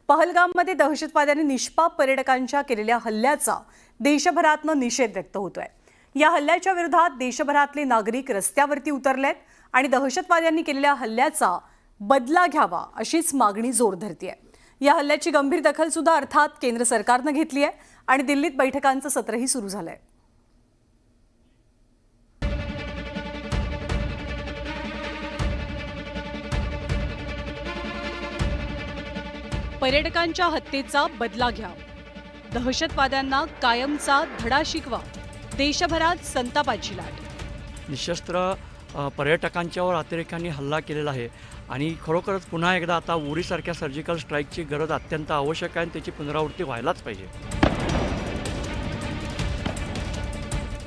पहलगाममध्ये दहशतवाद्यांनी निष्पाप पर्यटकांच्या केलेल्या हल्ल्याचा देशभरातून निषेध व्यक्त होतोय। या हल्ल्याच्या विरोधात देशभरातले नागरिक रस्त्यावरती उतरलेत आणि दहशतवाद्यांनी केलेल्या हल्ल्याचा बदला घ्यावा अशीच मागणी जोर धरतीये। या हल्ल्याची गंभीर दखल सुद्धा अर्थात केंद्र सरकारने घेतली आहे आणि दिल्लीत बैठकांचं सत्रही सुरू झालंय। पर्यटकांच्या हत्येचा बदला घ्या, दहशतवाद्यांना कायमचा धडा शिकवा, देशभरात संतापाची लाट। निशस्त्र पर्यटकांच्यावर अतिरेक्यांनी हल्ला केलेला आहे आणि खरोखरच पुन्हा एकदा आता उरीसारख्या सर्जिकल स्ट्राईकची गरज अत्यंत आवश्यक आहे आणि त्याची पुनरावृत्ती व्हायलाच पाहिजे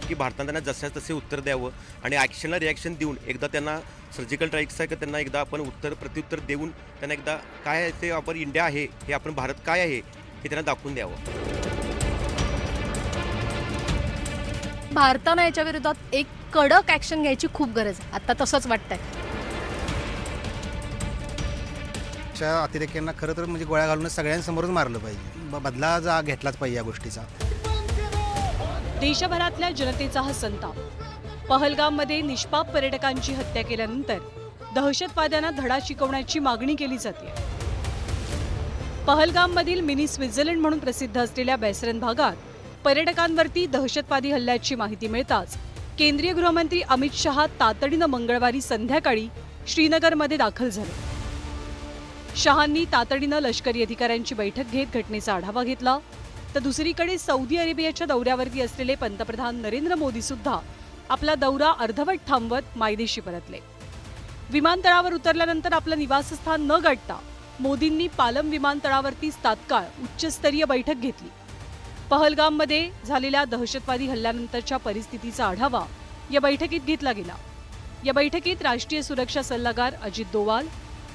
की भारताने त्यांना जसं तसे उत्तर द्यावं आणि ॲक्शनला रिॲक्शन देऊन एकदा त्यांना सर्जिकल स्ट्राईक्स आहे का त्यांना एकदा आपण प्रत्युत्तर देऊन त्यांना एकदा काय आहे ते आपण इंडिया आहे हे आपण भारत काय आहे हे त्यांना दाखवून द्यावं। भारताने याच्या विरोधात एक कडक ॲक्शन घ्यायची खूप गरज आहे, आता तसंच वाटतंय। अतिरेक्यांना खरं तर म्हणजे गोळ्या घालूनच सगळ्यांसमोरच मारलं पाहिजे, बदला घेतलाच पाहिजे या गोष्टीचा। देशभरातल्या जनतेचा हा संताप। पहलगाममध्ये निष्पाप पर्यटकांची हत्या केल्यानंतर दहशतवाद्यांना धडा शिकवण्याची मागणी केली जाते। पहलगाममधील मिनी स्वित्झर्लंड म्हणून प्रसिद्ध असलेल्या बैसरन भागात पर्यटकांवरती दहशतवादी हल्ल्याची माहिती मिळताच केंद्रीय गृहमंत्री अमित शहा तातडीनं मंगळवारी संध्याकाळी श्रीनगरमध्ये दाखल झाले। शहांनी तातडीनं लष्करी अधिकाऱ्यांची बैठक घेत घटनेचा आढावा घेतला, तर दुसरीकडे सौदी अरेबियाच्या दौऱ्यावरती असलेले पंतप्रधान नरेंद्र मोदी सुद्धा आपला दौरा अर्धवट थांबवत मायदेशी परतले। विमानतळावर उतरल्यानंतर आपलं निवासस्थान न गाठता मोदींनी पालम विमानतळावरतीच तात्काळ उच्चस्तरीय बैठक घेतली। पहलगाममध्ये झालेल्या दहशतवादी हल्ल्यानंतरच्या परिस्थितीचा आढावा या बैठकीत घेतला गेला। या बैठकीत राष्ट्रीय सुरक्षा सल्लागार अजित डोवाल,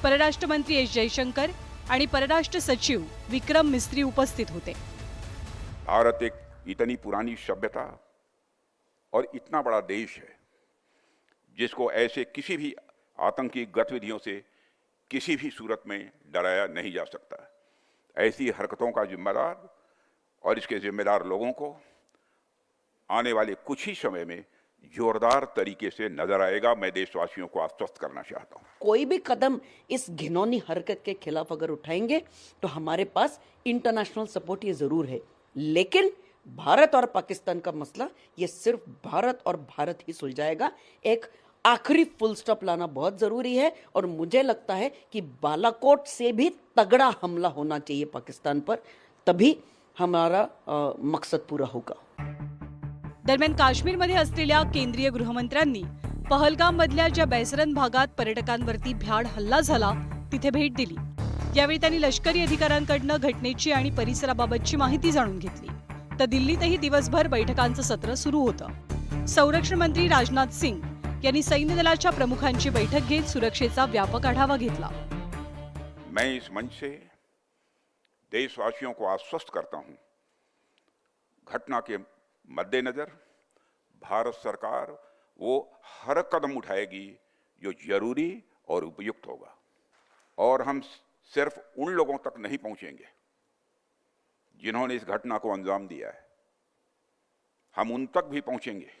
परराष्ट्र मंत्री एस जयशंकर आणि परराष्ट्र सचिव विक्रम मिस्त्री उपस्थित होते। भारत एक इतनी पुरानी सभ्यता और इतना बड़ा देश है जिसको ऐसे किसी भी आतंकी गतिविधियों से किसी भी सूरत में डराया नहीं जा सकता। ऐसी हरकतों का जिम्मेदार और इसके जिम्मेदार लोगों को आने वाले कुछ ही समय में जोरदार तरीके से नजर आएगा। मैं देशवासियों को आश्वस्त करना चाहता हूं, कोई भी कदम इस घिनौनी हरकत के खिलाफ अगर उठाएंगे तो हमारे पास इंटरनेशनल सपोर्ट ये जरूर है, लेकिन भारत और पाकिस्तान का मसला ये सिर्फ भारत और भारत ही सुलझाएगा। एक आखिरी फुल स्टॉप लाना बहुत जरूरी है और मुझे लगता है कि बालाकोट से भी तगड़ा हमला होना चाहिए पाकिस्तान पर, तभी हमारा मकसद पूरा होगा। दरम्यान काश्मीरमध्ये असलेल्या केंद्रीय गृहमंत्र्यांनी पहलगाममधल्या ज्या बैसरन भागात पर्यटकांवरती भ्याड हल्ला झाला तिथे भेट दिली। यावेळी त्यांनी लष्करी अधिकाऱ्यांकडून घटनेची आणि परिसराबाबतची माहिती जाणून घेतली, तर दिल्लीतही दिवसभर बैठकांचं सत्र सुरू होतं। संरक्षण मंत्री राजनाथ सिंग यांनी सैन्य दलाच्या प्रमुखांची बैठक घेत सुरक्षेचा व्यापक आढावा घेतला। मैं इस मंच से देशवासियों को आश्वस्त करता हूं, घटना के मद्देनजर भारत सरकार वो हर कदम उठाएगी जो जरूरी और उपयुक्त होगा, और हम सिर्फ उन लोगों तक नहीं पहुंचेंगे जिन्होंने इस घटना को अंजाम दिया है, हम उन तक भी पहुंचेंगे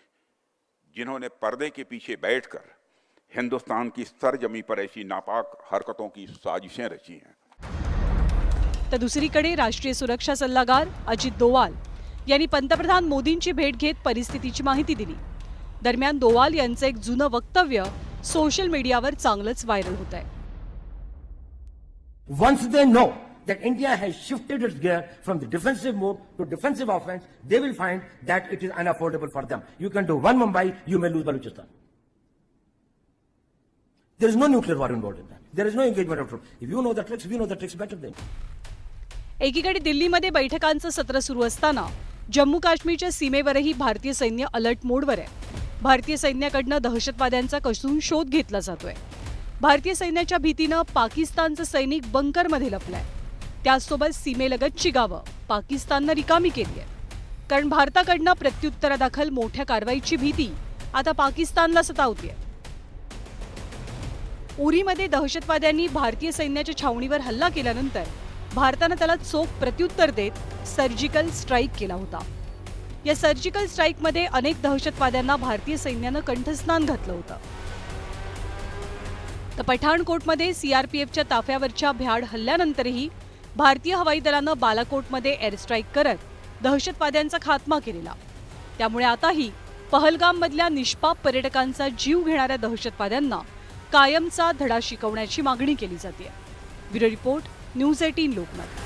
जिन्होंने पर्दे के पीछे बैठकर हिंदुस्तान की सरजमी पर ऐसी नापाक हरकतों की साजिशें रची हैं। तर दुसरीकडे राष्ट्रीय सुरक्षा सल्लागार अजित डोवाल यांनी पंतप्रधान मोदींची भेट घेत परिस्थितीची माहिती दिली। दरम्यान डोवाल यांचं एक जुनं वक्तव्य सोशल मीडियावर चांगलंच व्हायरल होत आहे। Once they know that India has shifted its gear from the defensive mode to defensive offense, they will find that it is unaffordable for them. You can do one Mumbai, you may lose Balochistan. There is no nuclear war involved in that. There is no engagement of troops. If you know the tricks, we know the tricks better than. एकीकडे दिल्लीमध्ये बैठकांचं सत्र सुरू असताना जम्मू काश्मीरच्या सीमेवरही भारतीय सैन्य alert मोडवर आहे। भारतीय सैन्याकडनं दहशतवाद्यांचा कसून शोध घेतला जातोय। भारतीय सैन्याच्या भीतीनं पाकिस्तानचं सैनिक बंकरमध्ये लपलाय। त्याचसोबत सीमेलगतची गावं पाकिस्ताननं रिकामी केली आहे, कारण भारताकडनं प्रत्युत्तरादाखल मोठ्या कारवाईची भीती आता पाकिस्तानला सतावतीये। उरीमध्ये दहशतवाद्यांनी भारतीय सैन्याच्या छावणीवर हल्ला केल्यानंतर भारतानं त्याला चोख प्रत्युत्तर देत सर्जिकल स्ट्राईक केला होता. या सर्जिकल स्ट्राईकमध्ये अनेक दहशतवाद्यांना भारतीय सैन्यानं कंठस्नान घातलं होतं. तर पठाणकोटमध्ये सीआरपीएफच्या ताफ्यावरच्या भ्याड हल्ल्यानंतरही भारतीय हवाई दलानं बालाकोटमध्ये एअर स्ट्राईक करत दहशतवाद्यांचा खात्मा केलेला. त्यामुळे आताही पहलगाममधल्या निष्पाप पर्यटकांचा जीव घेणाऱ्या दहशतवाद्यांना कायमचा धडा शिकवण्याची मागणी केली जाते. Bureau report, news 18 Lokmat.